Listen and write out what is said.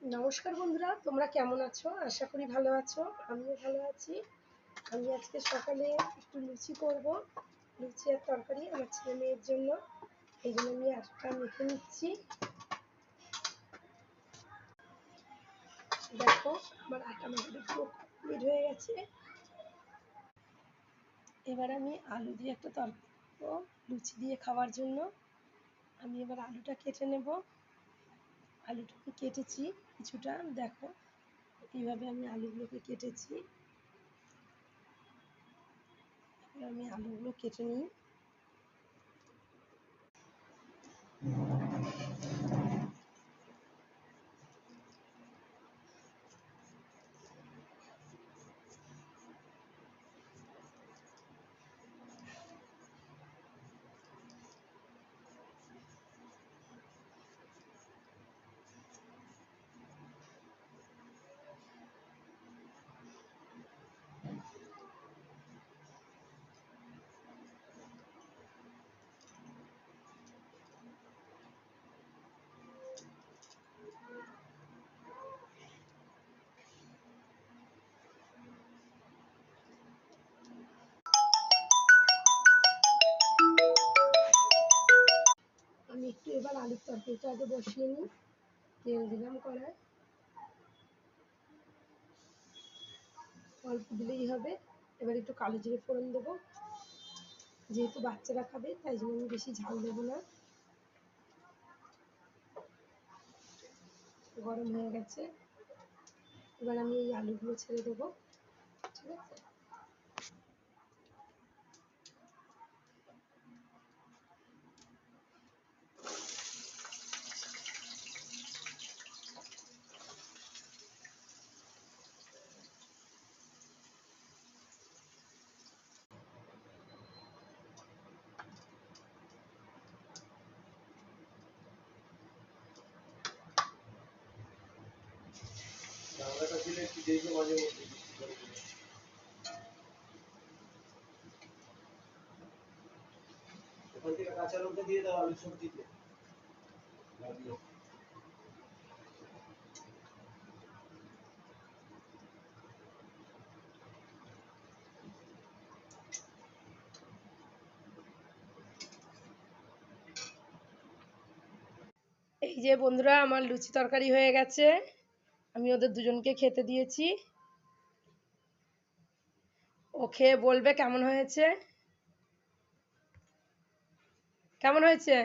নমস্কার বন্ধুরা, তোমরা কেমন আছো? আশা করি ভালো আছো। আমিও ভালো আছি। আমি আজকে সকালে একটু লুচি করব। লুচি আর তরকারি আমার ছেলে মেয়ের জন্য। এই জন্য আমি আটা মেখে নিচ্ছি। দেখো, আমার আটা মাখাটা পুরো কমপ্লিট হয়ে গেছে। এবার আমি আলু দিয়ে একটা তরকারি করবো লুচি দিয়ে খাওয়ার জন্য। আমি এবার আলুটা কেটে নেব। আলুটা আমি কেটেছি কিছুটা, দেখো এইভাবে আমি আলুগুলোকে কেটেছি। আমি আলুগুলো কেটে নিই। আমি একটু এবার আলুর তরকারিটা আগে বসিয়ে নিই। তেল দিলাম কড়ায়, অল্প দিলেই হবে। এবার একটু কালো জিরে ফোড়ন দেবো। যেহেতু বাচ্চারা খাবে তাই জন্য আমি বেশি ঝাল দেবো না। গরম হয়ে গেছে, এবার আমি এই আলুগুলো ছেড়ে দেবো। ঠিক আছে, ওখান থেকে কাঁচা লঙ্কা দিয়ে দাও আলু সবজিতে। এই যে বন্ধুরা, আমার লুচি তরকারি হয়ে গেছে। আমি ওদের দুজনকে খেতে দিয়েছি। ও খেয়ে বলবে কেমন হয়েছে। কেমন হয়েছে?